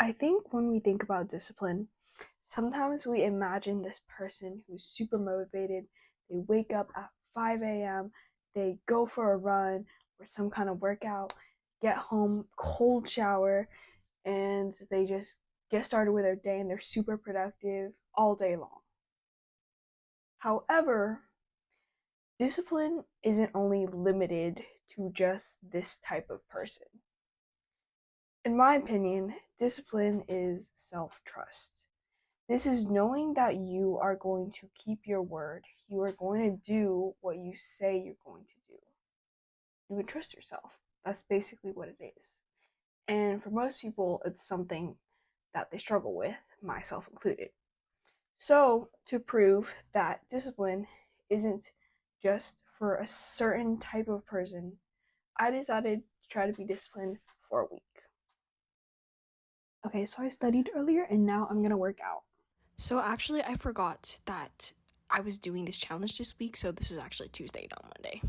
I think when we think about discipline, sometimes we imagine this person who's super motivated. They wake up at 5 a.m., they go for a run or some kind of workout, get home, cold shower, and they just get started with their day and they're super productive all day long. However, discipline isn't only limited to just this type of person. In my opinion, discipline is self trust. This is knowing that you are going to keep your word. You are going to do what you say you're going to do. You would trust yourself. That's basically what it is. And for most people, it's something that they struggle with, myself included. So, to prove that discipline isn't just for a certain type of person, I decided to try to be disciplined for a week. Okay, so I studied earlier and now I'm gonna work out. So actually, I forgot that I was doing this challenge this week, so this is actually Tuesday, not Monday.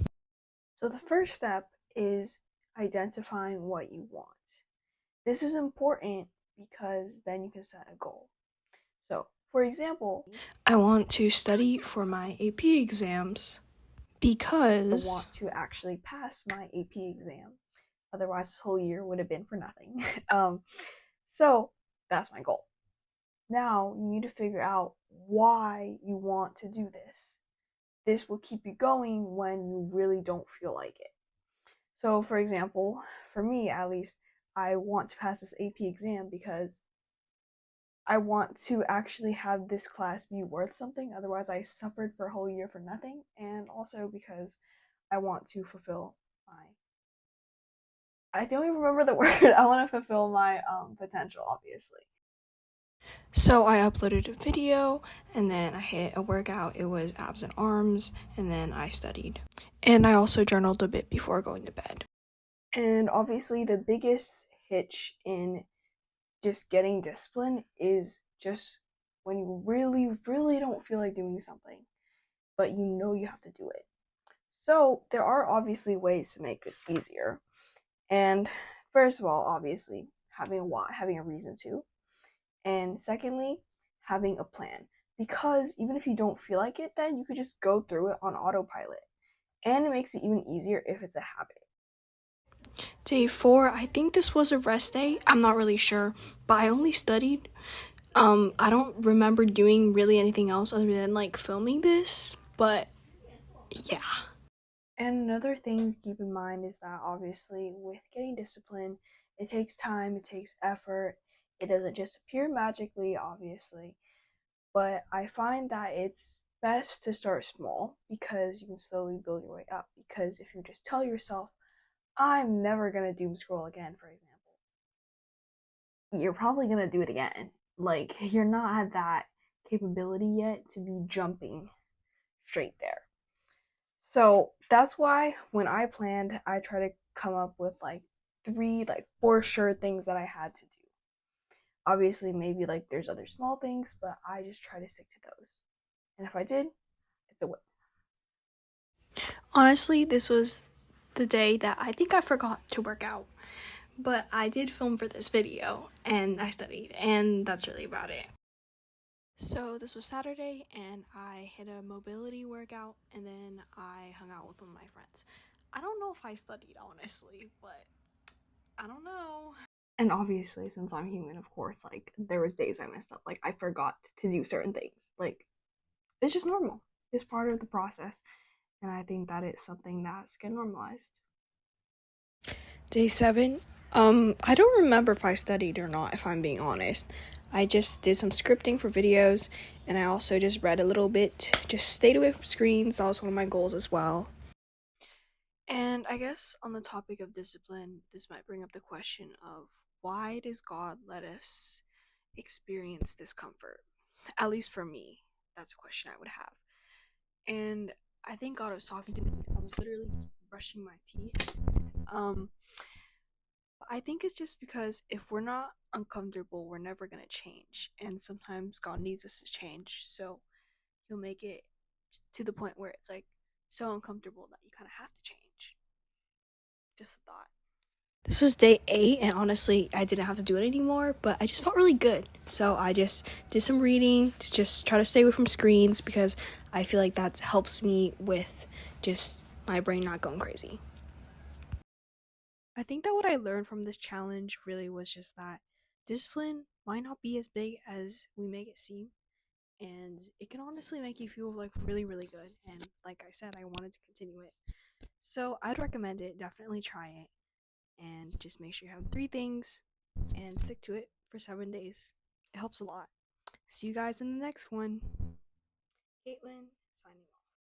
So the first step is identifying what you want. This is important because then you can set a goal. So, for example, I want to study for my AP exams I because want to actually pass my AP exam. Otherwise, this whole year would have been for nothing. So, that's my goal. Now, you need to figure out why you want to do this. This will keep you going when you really don't feel like it. So, for example, for me at least, I want to pass this AP exam because I want to actually have this class be worth something. Otherwise, I suffered for a whole year for nothing. And also because I want to fulfill my. I don't even remember the word. I want to fulfill my potential, obviously. so I uploaded a video and then I hit a workout. It was abs and arms, and then I studied. And I also journaled a bit before going to bed. And obviously, the biggest hitch in just getting discipline is just when you really, really don't feel like doing something, but you know you have to do it. So, there are obviously ways to make this easier. And first of all, obviously, having a why, having a reason to. And secondly, having a plan. Because even if you don't feel like it, then you could just go through it on autopilot. And it makes it even easier if it's a habit. Day 4, I think this was a rest day. I'm not really sure, but I only studied. I don't remember doing really anything else other than like filming this, but yeah. And another thing to keep in mind is that obviously with getting discipline, it takes time, it takes effort. It doesn't just appear magically, obviously. But I find that it's best to start small because you can slowly build your way up. Because if you just tell yourself, I'm never gonna doom scroll again, for example, you're probably gonna do it again. Like, you're not at that capability yet to be jumping straight there. So that's why when I planned, I try to come up with like three, like for sure things that I had to do. Obviously, maybe like there's other small things, but I just try to stick to those. And if I did, it's a win. Honestly, this was the day that I think I forgot to work out. But I did film for this video and I studied, and that's really about it. So this was Saturday, and I hit a mobility workout, and then I hung out with one of my friends. I don't know if I studied, honestly, but I don't know. And obviously, since I'm human, of course, like there was days I messed up. Like I forgot to do certain things. Like it's just normal. It's part of the process. And I think that is something that's get normalized. Day 7, I don't remember if I studied or not, if I'm being honest. I just did some scripting for videos, and I also just read a little bit, just stayed away from screens. That was one of my goals as well. And I guess on the topic of discipline, this might bring up the question of why does God let us experience discomfort? At least for me, that's a question I would have. And I think God was talking to me. I was literally brushing my teeth. Um, I think it's just because if we're not uncomfortable, we're never gonna change. And sometimes God needs us to change, so He'll make it to the point where it's like so uncomfortable that you kind of have to change. Just a thought. This was day 8, and honestly, I didn't have to do it anymore, but I just felt really good. So I just did some reading to just try to stay away from screens because I feel like that helps me with just my brain not going crazy. I think that what I learned from this challenge really was just that discipline might not be as big as we make it seem, and it can honestly make you feel like really, really good. And like I said, I wanted to continue it. So I'd recommend it. Definitely try it. And just make sure you have 3 things and stick to it for 7 days. It helps a lot. See you guys in the next one. Caitlin, signing off.